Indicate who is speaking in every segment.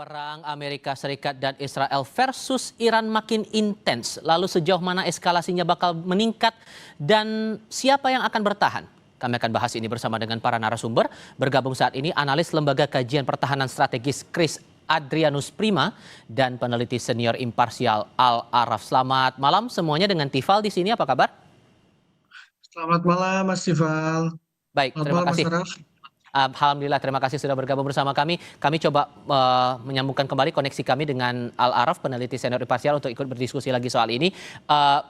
Speaker 1: Perang Amerika Serikat dan Israel versus Iran makin intens. Lalu sejauh mana eskalasinya bakal meningkat dan siapa yang akan bertahan? Kami akan bahas ini bersama dengan para narasumber. Bergabung saat ini analis Lembaga Kajian Pertahanan Strategis Chris Adrianus Prima dan peneliti senior imparsial Al Araf. Selamat malam semuanya dengan Tifal di sini. Apa kabar?
Speaker 2: Selamat malam Mas Tifal.
Speaker 1: Baik,
Speaker 2: Selamat
Speaker 1: terima
Speaker 2: malam Mas
Speaker 1: kasih.
Speaker 2: Araf.
Speaker 1: Alhamdulillah, terima kasih sudah bergabung bersama kami. Kami coba menyambungkan kembali koneksi kami dengan Al Araf, peneliti senior imparsial untuk ikut berdiskusi lagi soal ini.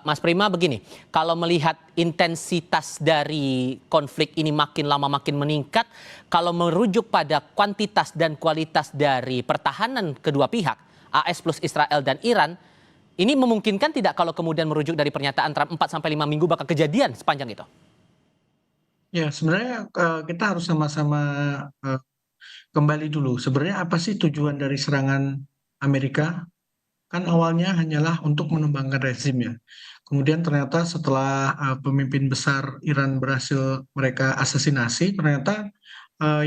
Speaker 1: Mas Prima, begini, kalau melihat intensitas dari konflik ini makin lama makin meningkat, kalau merujuk pada kuantitas dan kualitas dari pertahanan kedua pihak, AS plus Israel dan Iran, ini memungkinkan tidak kalau kemudian merujuk dari pernyataan Trump 4-5 minggu bakal kejadian sepanjang itu?
Speaker 2: Ya, sebenarnya kita harus sama-sama eh, kembali dulu. Sebenarnya apa sih tujuan dari serangan Amerika? Kan awalnya hanyalah untuk menumbangkan rezim ya. Kemudian ternyata setelah pemimpin besar Iran berhasil mereka asesinasi, ternyata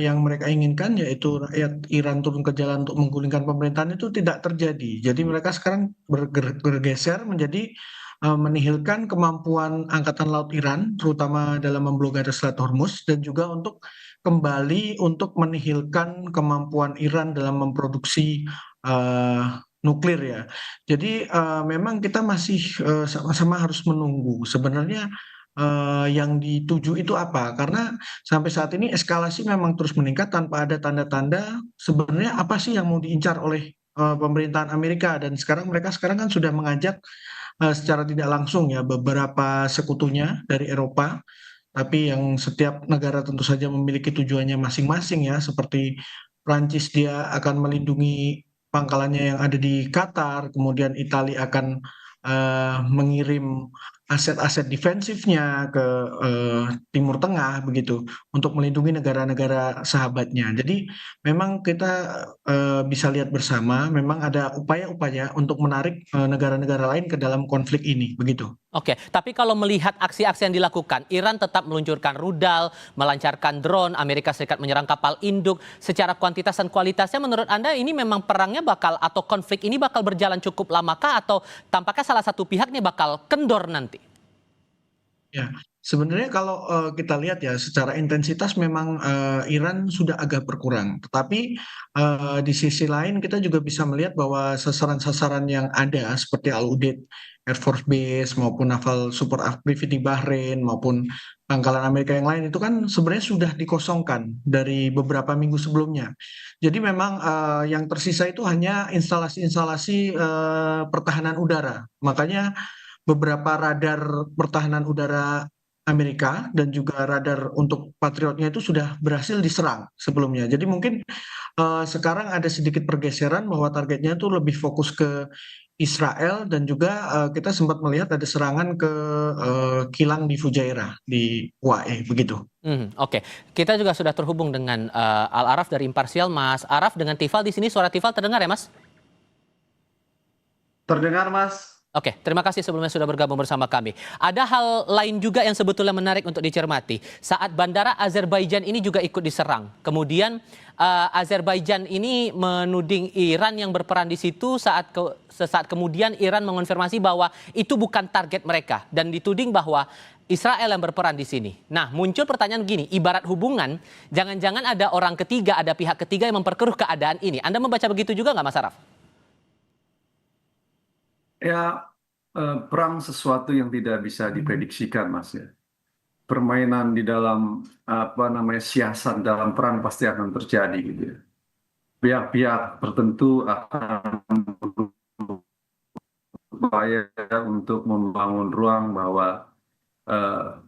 Speaker 2: yang mereka inginkan yaitu rakyat Iran turun ke jalan untuk menggulingkan pemerintahan itu tidak terjadi. Jadi mereka sekarang bergeser menjadi menihilkan kemampuan Angkatan Laut Iran, terutama dalam memblokade Selat Hormuz, dan juga untuk kembali untuk menihilkan kemampuan Iran dalam memproduksi nuklir ya. Jadi memang kita masih sama-sama harus menunggu. Sebenarnya yang dituju itu apa? Karena sampai saat ini eskalasi memang terus meningkat tanpa ada tanda-tanda sebenarnya apa sih yang mau diincar oleh pemerintahan Amerika, dan sekarang mereka kan sudah mengajak secara tidak langsung ya beberapa sekutunya dari Eropa, tapi yang setiap negara tentu saja memiliki tujuannya masing-masing ya, seperti Prancis dia akan melindungi pangkalannya yang ada di Qatar, kemudian Italia akan mengirim aset-aset defensifnya ke Timur Tengah begitu untuk melindungi negara-negara sahabatnya. Jadi memang kita bisa lihat bersama, memang ada upaya-upaya untuk menarik negara-negara lain ke dalam konflik ini begitu.
Speaker 1: Oke, tapi kalau melihat aksi-aksi yang dilakukan, Iran tetap meluncurkan rudal, melancarkan drone, Amerika Serikat menyerang kapal induk. Secara kuantitas dan kualitasnya, menurut Anda ini memang perangnya bakal atau konflik ini bakal berjalan cukup lamakah atau tampaknya salah satu pihaknya bakal kendor nanti?
Speaker 2: Ya, sebenarnya kalau kita lihat ya secara intensitas memang Iran sudah agak berkurang. Tetapi di sisi lain kita juga bisa melihat bahwa sasaran-sasaran yang ada seperti Al-Udeid Air Force Base maupun Naval Support Activity Bahrain maupun pangkalan Amerika yang lain itu kan sebenarnya sudah dikosongkan dari beberapa minggu sebelumnya. Jadi memang yang tersisa itu hanya instalasi-instalasi pertahanan udara. Makanya beberapa radar pertahanan udara Amerika dan juga radar untuk Patriotnya itu sudah berhasil diserang sebelumnya. Jadi mungkin sekarang ada sedikit pergeseran bahwa targetnya itu lebih fokus ke Israel, dan juga kita sempat melihat ada serangan ke kilang di Fujairah di UAE begitu.
Speaker 1: Oke, kita juga sudah terhubung dengan Al Araf dari Imparsial, Mas Araf dengan Tifal di sini. Suara Tifal terdengar ya, Mas?
Speaker 3: Terdengar, Mas.
Speaker 1: Oke, terima kasih sebelumnya sudah bergabung bersama kami. Ada hal lain juga yang sebetulnya menarik untuk dicermati. Saat bandara Azerbaijan ini juga ikut diserang. Kemudian Azerbaijan ini menuding Iran yang berperan di situ sesaat kemudian Iran mengonfirmasi bahwa itu bukan target mereka. Dan dituding bahwa Israel yang berperan di sini. Nah, muncul pertanyaan begini, ibarat hubungan, jangan-jangan ada orang ketiga, ada pihak ketiga yang memperkeruh keadaan ini. Anda membaca begitu juga nggak, Mas Araf?
Speaker 3: Ya, perang sesuatu yang tidak bisa diprediksikan, Mas ya. Permainan di dalam siasat dalam perang pasti akan terjadi gitu ya. Pihak-pihak tertentu akan berupaya untuk membangun ruang bahwa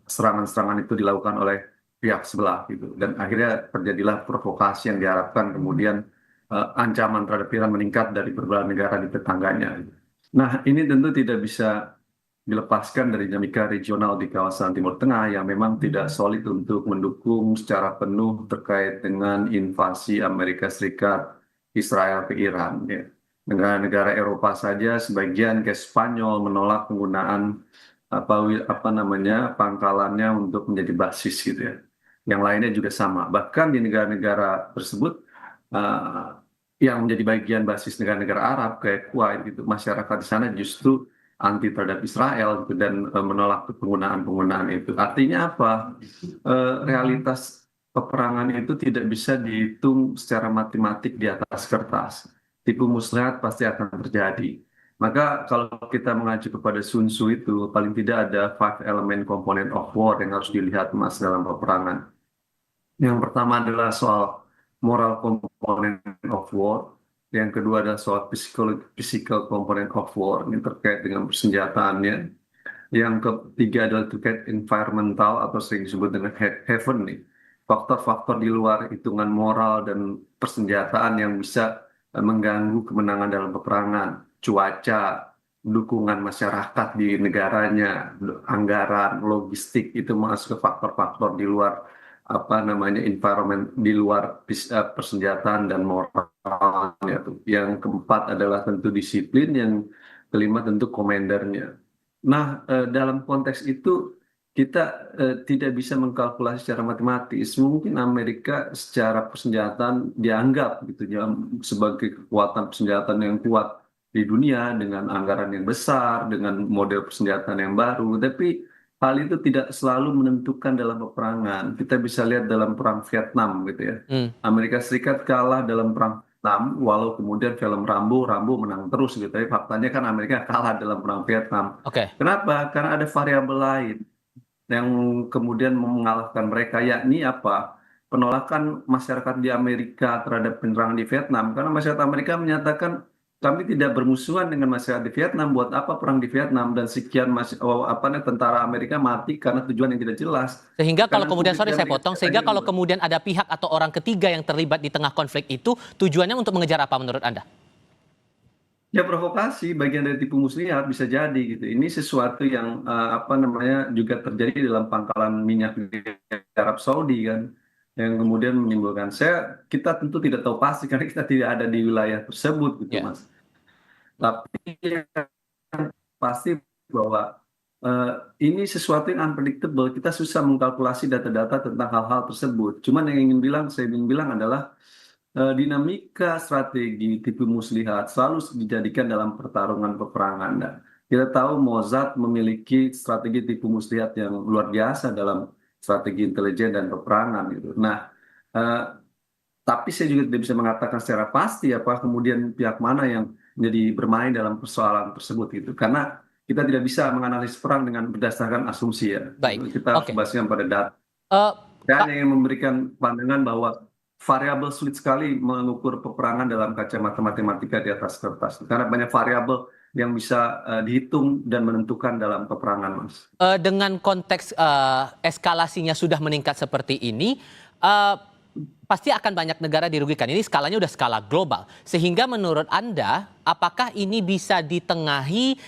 Speaker 3: serangan-serangan itu dilakukan oleh pihak sebelah gitu. Dan akhirnya terjadilah provokasi yang diharapkan, kemudian ancaman terhadap Iran meningkat dari berbagai negara di tetangganya. Nah, ini tentu tidak bisa dilepaskan dari dinamika regional di kawasan Timur Tengah yang memang tidak solid untuk mendukung secara penuh terkait dengan invasi Amerika Serikat Israel ke Iran. Ya. Negara-negara Eropa saja sebagian kayak Spanyol menolak penggunaan pangkalannya untuk menjadi basis gitu ya. Yang lainnya juga sama. Bahkan di negara-negara tersebut yang menjadi bagian basis negara-negara Arab kayak Kuwait gitu, masyarakat di sana justru anti terhadap Israel gitu, dan menolak penggunaan itu. Artinya apa? Realitas peperangan itu tidak bisa dihitung secara matematik di atas kertas. Tipu muslihat pasti akan terjadi. Maka kalau kita mengacu kepada Sun Tzu itu, paling tidak ada five element component of war yang harus dilihat Mas dalam peperangan. Yang pertama adalah soal moral component of war. Yang kedua adalah soal physical component of war. Ini terkait dengan persenjataannya. Yang ketiga adalah terkait environmental atau sering disebut dengan heaven nih. Faktor-faktor di luar hitungan moral dan persenjataan yang bisa mengganggu kemenangan dalam peperangan. Cuaca, dukungan masyarakat di negaranya, anggaran, logistik itu masuk ke faktor-faktor di luar apa namanya environment, di luar persenjataan dan moralnya tuh. Yang keempat adalah tentu disiplin, yang kelima tentu komandernya. Nah, dalam konteks itu kita tidak bisa mengkalkulasi secara matematis. Mungkin Amerika secara persenjataan dianggap gitu ya sebagai kekuatan persenjataan yang kuat di dunia dengan anggaran yang besar, dengan model persenjataan yang baru. Tapi hal itu tidak selalu menentukan dalam peperangan. Kita bisa lihat dalam perang Vietnam gitu ya.
Speaker 1: Hmm,
Speaker 3: Amerika Serikat kalah dalam perang Vietnam, walau kemudian film Rambo menang terus gitu. Tapi faktanya kan Amerika kalah dalam perang Vietnam.
Speaker 1: oke.
Speaker 3: Kenapa? Karena ada variabel lain yang kemudian mengalahkan mereka, yakni apa? Penolakan masyarakat di Amerika terhadap penyerangan di Vietnam. Karena masyarakat Amerika menyatakan kami tidak bermusuhan dengan masyarakat di Vietnam. Buat apa perang di Vietnam, dan sekian tentara Amerika mati karena tujuan yang tidak jelas.
Speaker 1: Sehingga kalau
Speaker 3: Karena
Speaker 1: kemudian,
Speaker 3: publik
Speaker 1: sorry
Speaker 3: di
Speaker 1: saya
Speaker 3: Amerika
Speaker 1: potong,
Speaker 3: tidak
Speaker 1: sehingga
Speaker 3: ingin
Speaker 1: kalau kemudian ada pihak atau orang ketiga yang terlibat di tengah konflik itu, tujuannya untuk mengejar apa menurut Anda?
Speaker 3: ya provokasi, bagian dari tipu muslihat bisa jadi gitu. Ini sesuatu yang apa namanya juga terjadi dalam pangkalan minyak di Arab Saudi kan, yang kemudian menimbulkan kita tentu tidak tahu pasti karena kita tidak ada di wilayah tersebut gitu
Speaker 1: Ya.
Speaker 3: Mas. Tapi yang pasti bahwa eh, ini sesuatu yang unpredictable. Kita susah mengkalkulasi data-data tentang hal-hal tersebut. Cuman yang saya ingin bilang adalah dinamika strategi tipu muslihat selalu dijadikan dalam pertarungan peperangan. Nah, kita tahu Mossad memiliki strategi tipu muslihat yang luar biasa dalam strategi intelijen dan peperangan gitu. Nah, eh, tapi saya juga tidak bisa mengatakan secara pasti apa kemudian pihak mana yang menjadi bermain dalam persoalan tersebut gitu. Karena kita tidak bisa menganalisis perang dengan berdasarkan asumsi ya.
Speaker 1: Baik,
Speaker 3: Kita harus
Speaker 1: oke.
Speaker 3: basiskan pada data.
Speaker 1: Eh,
Speaker 3: Saya
Speaker 1: Pak,
Speaker 3: hanya ingin memberikan pandangan bahwa variabel sulit sekali mengukur peperangan dalam kacamata matematika di atas kertas. Karena banyak variabel yang bisa dihitung dan menentukan dalam peperangan, Mas.
Speaker 1: dengan konteks eskalasinya sudah meningkat seperti ini, pasti akan banyak negara dirugikan. Ini skalanya udah skala global. Sehingga menurut Anda, apakah ini bisa ditengahi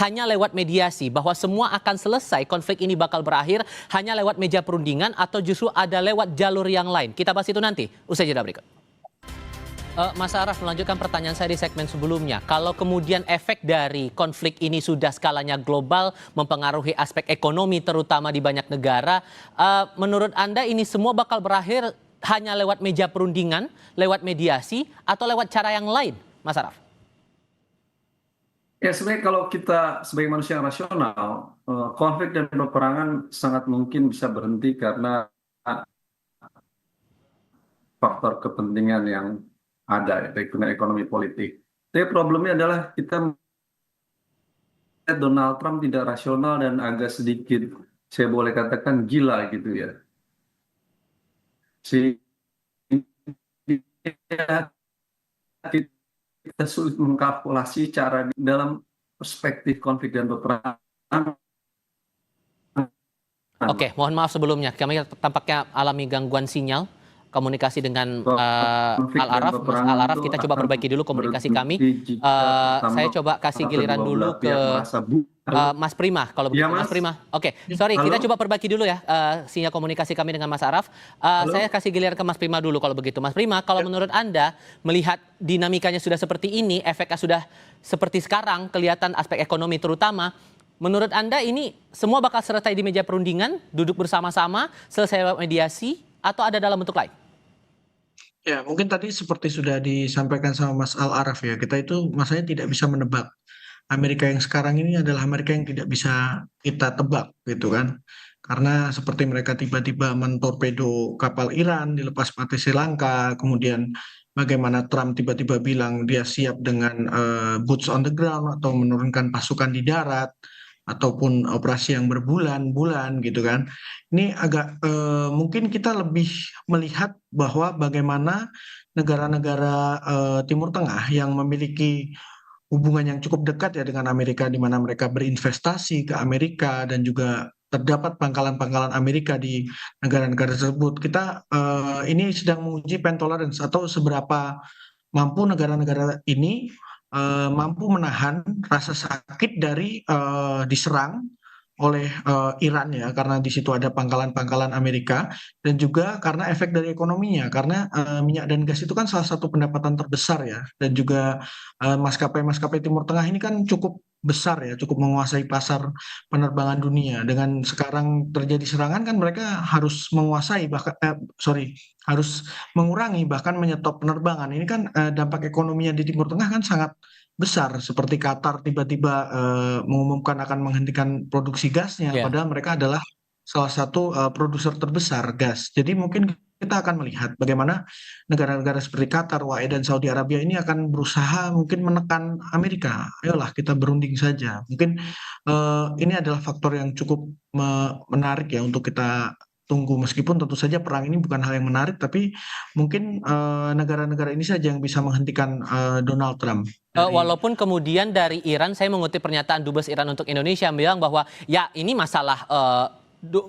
Speaker 1: hanya lewat mediasi, bahwa semua akan selesai, konflik ini bakal berakhir hanya lewat meja perundingan, atau justru ada lewat jalur yang lain? Kita bahas itu nanti, usai jeda berikut. Mas Araf, melanjutkan pertanyaan saya di segmen sebelumnya. Kalau kemudian efek dari konflik ini sudah skalanya global, mempengaruhi aspek ekonomi terutama di banyak negara, menurut Anda ini semua bakal berakhir hanya lewat meja perundingan, lewat mediasi, atau lewat cara yang lain, Mas Araf?
Speaker 3: Ya, sebenarnya kalau kita sebagai manusia yang rasional, konflik dan peperangan sangat mungkin bisa berhenti karena faktor kepentingan yang ada, ya, baik dengan ekonomi politik. Tapi problemnya adalah kita melihat Donald Trump tidak rasional dan agak sedikit, saya boleh katakan gila gitu ya. Sehingga kita sulit mengkalkulasi cara dalam perspektif konflik dan peperangan.
Speaker 1: Oke, mohon maaf sebelumnya. Kami tampaknya alami gangguan sinyal komunikasi dengan
Speaker 3: Konflik dan
Speaker 1: Al-Araf. Mas
Speaker 3: peperangan
Speaker 1: Al-Araf,
Speaker 3: itu
Speaker 1: kita coba
Speaker 3: akan
Speaker 1: perbaiki dulu komunikasi kami.
Speaker 3: berhenti jika
Speaker 1: Saya
Speaker 3: pertama
Speaker 1: coba kasih
Speaker 3: atau
Speaker 1: giliran
Speaker 3: kedua belah
Speaker 1: dulu ke
Speaker 3: pihak merasa Halo?
Speaker 1: Mas Prima, kalau
Speaker 3: Iya,
Speaker 1: begitu. Mas
Speaker 3: Mas.
Speaker 1: Prima, oke. Sorry,
Speaker 3: Halo?
Speaker 1: kita coba perbaiki dulu ya sinyal komunikasi kami dengan Mas Araf.
Speaker 3: Halo?
Speaker 1: Saya kasih giliran ke Mas Prima dulu kalau begitu. Mas Prima, kalau
Speaker 3: Ya.
Speaker 1: menurut Anda, melihat dinamikanya sudah seperti ini, efeknya sudah seperti sekarang, kelihatan aspek ekonomi terutama, menurut Anda ini semua bakal selesai di meja perundingan, duduk bersama-sama, selesai lewat mediasi, atau ada dalam bentuk lain?
Speaker 2: Ya, mungkin tadi seperti sudah disampaikan sama Mas Al-Araf ya, kita itu masanya tidak bisa menebak. Amerika yang sekarang ini adalah Amerika yang tidak bisa kita tebak gitu kan. Karena seperti mereka tiba-tiba mentorpedo kapal Iran di lepas pantai Sri Lanka, kemudian bagaimana Trump tiba-tiba bilang dia siap dengan boots on the ground atau menurunkan pasukan di darat ataupun operasi yang berbulan-bulan gitu kan. Ini agak mungkin kita lebih melihat bahwa bagaimana negara-negara Timur Tengah yang memiliki hubungan yang cukup dekat ya dengan Amerika, di mana mereka berinvestasi ke Amerika dan juga terdapat pangkalan-pangkalan Amerika di negara-negara tersebut. Kita ini sedang menguji pen tolerance atau seberapa mampu negara-negara ini mampu menahan rasa sakit dari diserang oleh Iran ya, karena di situ ada pangkalan-pangkalan Amerika, dan juga karena efek dari ekonominya, karena minyak dan gas itu kan salah satu pendapatan terbesar ya, dan juga maskapai-maskapai Timur Tengah ini kan cukup besar ya, cukup menguasai pasar penerbangan dunia. Dengan sekarang terjadi serangan kan mereka harus menguasai bahkan harus mengurangi bahkan menyetop penerbangan. Ini kan dampak ekonominya di Timur Tengah kan sangat besar, seperti Qatar tiba-tiba mengumumkan akan menghentikan produksi gasnya,
Speaker 1: Ya.
Speaker 2: padahal mereka adalah salah satu produser terbesar gas. Jadi mungkin kita akan melihat bagaimana negara-negara seperti Qatar, UAE, dan Saudi Arabia ini akan berusaha mungkin menekan Amerika. Ayolah kita berunding saja. Mungkin ini adalah faktor yang cukup menarik ya untuk kita tunggu. Meskipun tentu saja perang ini bukan hal yang menarik, tapi mungkin negara-negara ini saja yang bisa menghentikan Donald Trump dari.
Speaker 1: Walaupun kemudian dari Iran, saya mengutip pernyataan Dubes Iran untuk Indonesia bilang bahwa ya ini masalah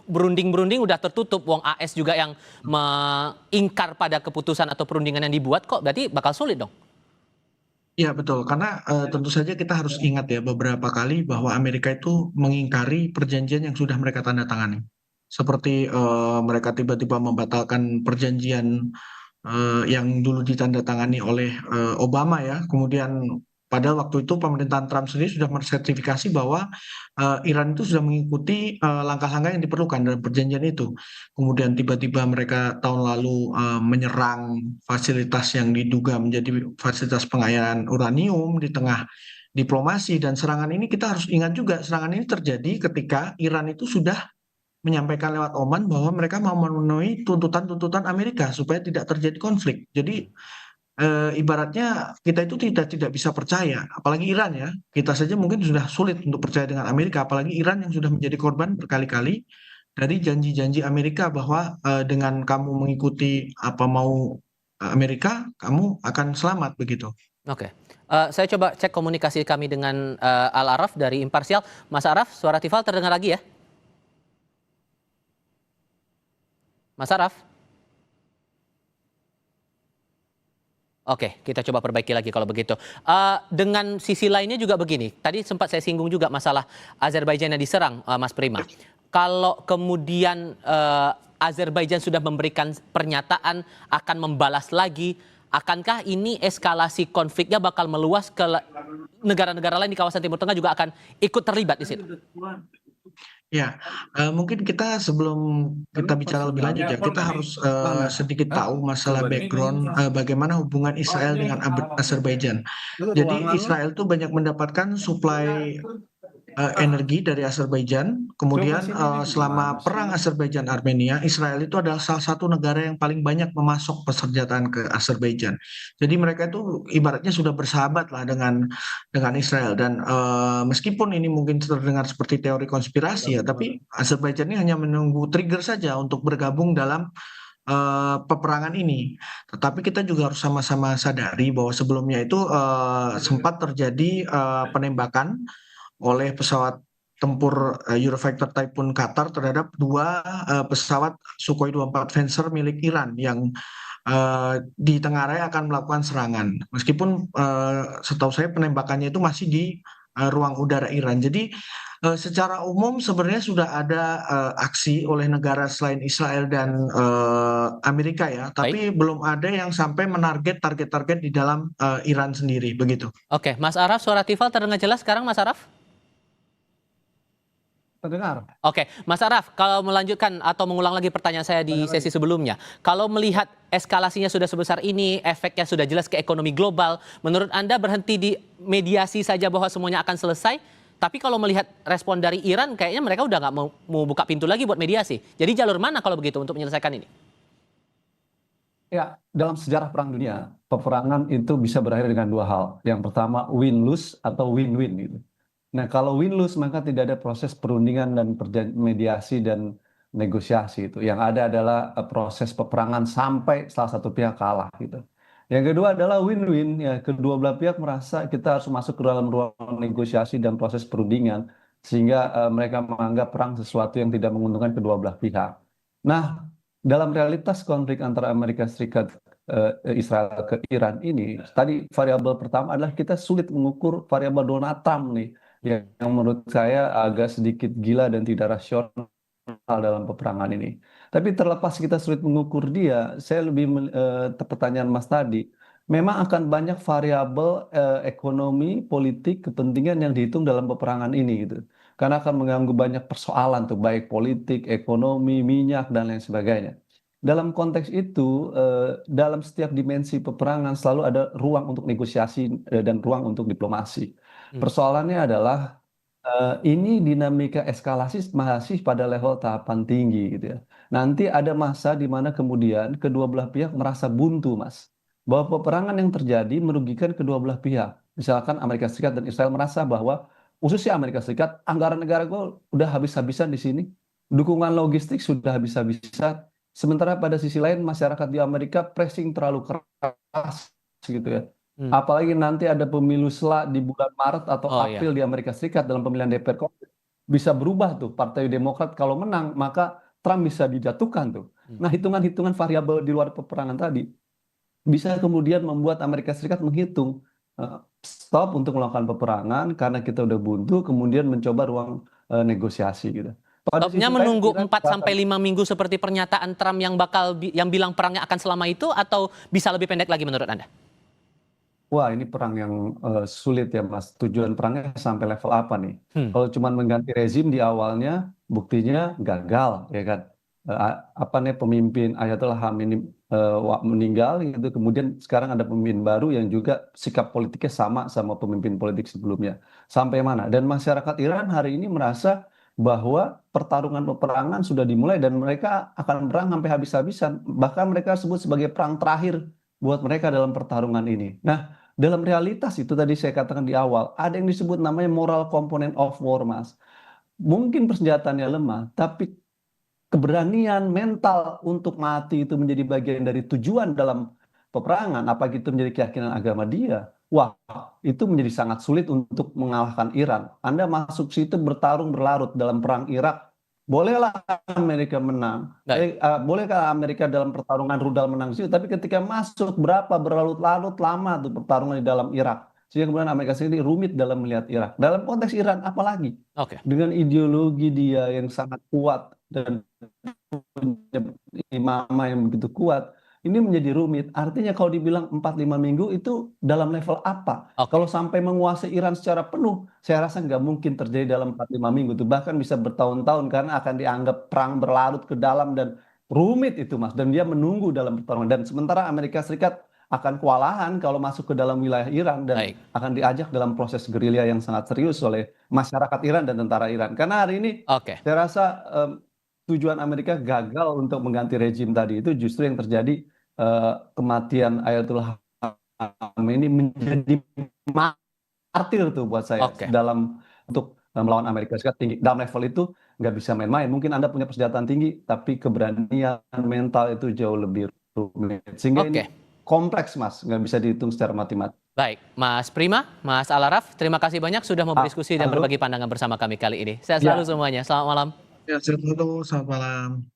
Speaker 1: berunding-berunding udah tertutup. Wong AS juga yang mengingkar pada keputusan atau perundingan yang dibuat kok, berarti bakal sulit dong.
Speaker 2: Ya betul, karena tentu saja kita harus ingat ya beberapa kali bahwa Amerika itu mengingkari perjanjian yang sudah mereka tanda tangani. Seperti mereka tiba-tiba membatalkan perjanjian yang dulu ditandatangani oleh Obama ya. Kemudian pada waktu itu pemerintahan Trump sendiri sudah mensertifikasi bahwa Iran itu sudah mengikuti langkah-langkah yang diperlukan dalam perjanjian itu. Kemudian tiba-tiba mereka tahun lalu menyerang fasilitas yang diduga menjadi fasilitas pengayaan uranium di tengah diplomasi, dan serangan ini kita harus ingat juga, serangan ini terjadi ketika Iran itu sudah menyampaikan lewat Oman bahwa mereka mau memenuhi tuntutan-tuntutan Amerika supaya tidak terjadi konflik. Jadi ibaratnya kita itu tidak bisa percaya, apalagi Iran ya. Kita saja mungkin sudah sulit untuk percaya dengan Amerika, apalagi Iran yang sudah menjadi korban berkali-kali dari janji-janji Amerika bahwa dengan kamu mengikuti apa mau Amerika, kamu akan selamat begitu.
Speaker 1: Oke. Saya coba cek komunikasi kami dengan Al Araf dari Imparsial. Mas Araf, suara Tifal terdengar lagi ya? Mas Araf? Oke, kita coba perbaiki lagi kalau begitu. Dengan sisi lainnya juga begini, tadi sempat saya singgung juga masalah Azerbaijan yang diserang, Mas Prima. Kalau kemudian Azerbaijan sudah memberikan pernyataan akan membalas lagi, akankah ini eskalasi konfliknya bakal meluas ke negara-negara lain di kawasan Timur Tengah juga akan ikut terlibat di situ?
Speaker 2: Ya, mungkin kita sebelum kita bicara lebih lanjut ya, kita harus sedikit tahu masalah background bagaimana hubungan Israel dengan Azerbaijan. Jadi Israel tuh banyak mendapatkan suplai energi dari Azerbaijan. Kemudian selama perang Azerbaijan-Armenia, Israel itu adalah salah satu negara yang paling banyak memasok persenjataan ke Azerbaijan. Jadi mereka itu ibaratnya sudah bersahabat lah dengan Israel. Dan meskipun ini mungkin terdengar seperti teori konspirasi ya, tapi Azerbaijan ini hanya menunggu trigger saja untuk bergabung dalam peperangan ini. Tetapi kita juga harus sama-sama sadari bahwa sebelumnya itu sempat terjadi penembakan oleh pesawat tempur Eurofighter Typhoon Qatar terhadap dua pesawat Sukhoi 24 Lancer milik Iran yang ditengarai akan melakukan serangan. Meskipun setahu saya penembakannya itu masih di ruang udara Iran. Jadi secara umum sebenarnya sudah ada aksi oleh negara selain Israel dan Amerika ya,
Speaker 1: Baik.
Speaker 2: tapi belum ada yang sampai menarget target-target di dalam Iran sendiri begitu.
Speaker 1: Oke, Mas Araf, suara Tifal terdengar jelas sekarang, Mas Araf?
Speaker 4: Terdengar.
Speaker 1: Oke, Mas Araf, kalau melanjutkan atau mengulang lagi pertanyaan saya di sesi sebelumnya, kalau melihat eskalasinya sudah sebesar ini, efeknya sudah jelas ke ekonomi global, menurut Anda berhenti di mediasi saja bahwa semuanya akan selesai? Tapi kalau melihat respon dari Iran, kayaknya mereka udah nggak mau buka pintu lagi buat mediasi. Jadi jalur mana kalau begitu untuk menyelesaikan ini?
Speaker 4: Ya, dalam sejarah perang dunia, peperangan itu bisa berakhir dengan dua hal. Yang pertama win-lose atau win-win gitu. Nah, kalau win-lose maka tidak ada proses perundingan dan mediasi dan negosiasi itu. Yang ada adalah proses peperangan sampai salah satu pihak kalah gitu. Yang kedua adalah win-win, ya kedua belah pihak merasa kita harus masuk ke dalam ruang negosiasi dan proses perundingan sehingga mereka menganggap perang sesuatu yang tidak menguntungkan kedua belah pihak. Nah, dalam realitas konflik antara Amerika Serikat Israel ke Iran ini, tadi variabel pertama adalah kita sulit mengukur variabel Donald Trump nih yang menurut saya agak sedikit gila dan tidak rasional dalam peperangan ini. Tapi terlepas kita sulit mengukur dia, saya lebih pertanyaan Mas tadi, memang akan banyak variabel ekonomi, politik, kepentingan yang dihitung dalam peperangan ini gitu. Karena akan mengganggu banyak persoalan tuh, baik politik, ekonomi, minyak dan lain sebagainya. Dalam konteks itu, dalam setiap dimensi peperangan selalu ada ruang untuk negosiasi dan ruang untuk diplomasi. Persoalannya adalah ini dinamika eskalasi masih pada level tahapan tinggi gitu ya. Nanti ada masa di mana kemudian kedua belah pihak merasa buntu, Mas. Bahwa peperangan yang terjadi merugikan kedua belah pihak. Misalkan Amerika Serikat dan Israel merasa bahwa khususnya Amerika Serikat, anggaran negara gue udah habis-habisan di sini. Dukungan logistik sudah habis-habisan. Sementara pada sisi lain masyarakat di Amerika pressing terlalu keras gitu ya. Apalagi nanti ada pemilu di bulan Maret atau
Speaker 1: Oh, iya.
Speaker 4: April di Amerika Serikat dalam pemilihan DPR Kongres. Bisa berubah tuh, Partai Demokrat kalau menang maka Trump bisa dijatuhkan tuh. Nah, hitungan-hitungan variabel di luar peperangan tadi bisa kemudian membuat Amerika Serikat menghitung stop untuk melakukan peperangan karena kita udah buntu, kemudian mencoba ruang negosiasi gitu. Pada
Speaker 1: Stopnya
Speaker 4: sisi lain,
Speaker 1: menunggu
Speaker 4: Iran
Speaker 1: 4 sampai 5 minggu seperti pernyataan Trump yang yang bilang perangnya akan selama itu, atau bisa lebih pendek lagi menurut Anda?
Speaker 4: wah, ini perang yang sulit ya, Mas. Tujuan perangnya sampai level apa nih? Kalau cuma mengganti rezim di awalnya, buktinya gagal, ya kan? Apa nih pemimpin Ayatollah Khamenei meninggal, gitu. Kemudian sekarang ada pemimpin baru yang juga sikap politiknya sama pemimpin politik sebelumnya. Sampai mana? Dan masyarakat Iran hari ini merasa bahwa pertarungan peperangan sudah dimulai dan mereka akan perang sampai habis-habisan. Bahkan mereka sebut sebagai perang terakhir buat mereka dalam pertarungan ini. Nah, dalam realitas itu tadi saya katakan di awal, ada yang disebut namanya moral component of war, Mas. Mungkin persenjataannya lemah, tapi keberanian mental untuk mati itu menjadi bagian dari tujuan dalam peperangan, apa itu menjadi keyakinan agama dia. Wah, itu menjadi sangat sulit untuk mengalahkan Iran. Anda masuk situ bertarung berlarut dalam perang Irak, bolehlah Amerika menang.
Speaker 1: Baik.
Speaker 4: Bolehkah Amerika dalam pertarungan rudal menang di situ? Tapi ketika masuk berlarut-larut lama tuh pertarungan di dalam Irak. Sehingga kemudian Amerika sendiri rumit dalam melihat Irak. Dalam konteks Iran apalagi?
Speaker 1: Oke.
Speaker 4: Dengan ideologi dia yang sangat kuat dan punya imamah yang begitu kuat, ini menjadi rumit. Artinya kalau dibilang 4-5 minggu itu dalam level apa?
Speaker 1: Oke.
Speaker 4: Kalau sampai menguasai Iran secara penuh, saya rasa nggak mungkin terjadi dalam 4-5 minggu itu. Bahkan bisa bertahun-tahun karena akan dianggap perang berlarut ke dalam dan rumit itu, Mas. Dan dia menunggu dalam pertarungan. Dan sementara Amerika Serikat akan kewalahan kalau masuk ke dalam wilayah Iran dan
Speaker 1: Baik.
Speaker 4: akan diajak dalam proses gerilya yang sangat serius oleh masyarakat Iran dan tentara Iran. Karena hari ini
Speaker 1: Oke.
Speaker 4: saya rasa tujuan Amerika gagal untuk mengganti rezim tadi itu justru yang terjadi kematian Ayatollah Khamenei menjadi martir tuh buat saya
Speaker 1: Oke.
Speaker 4: dalam untuk melawan Amerika Serikat tinggi. Dalam level itu nggak bisa main-main. Mungkin Anda punya persenjataan tinggi, tapi keberanian mental itu jauh lebih rumit. Sehingga
Speaker 1: Oke.
Speaker 4: ini kompleks, Mas, nggak bisa dihitung secara matematis.
Speaker 1: Baik, Mas Prima, Mas Al-Araf, terima kasih banyak sudah mau berdiskusi dan
Speaker 4: halo.
Speaker 1: berbagi pandangan bersama kami kali ini. Sehat
Speaker 4: Ya.
Speaker 1: selalu semuanya. Selamat malam.
Speaker 2: Ya, selamat malam.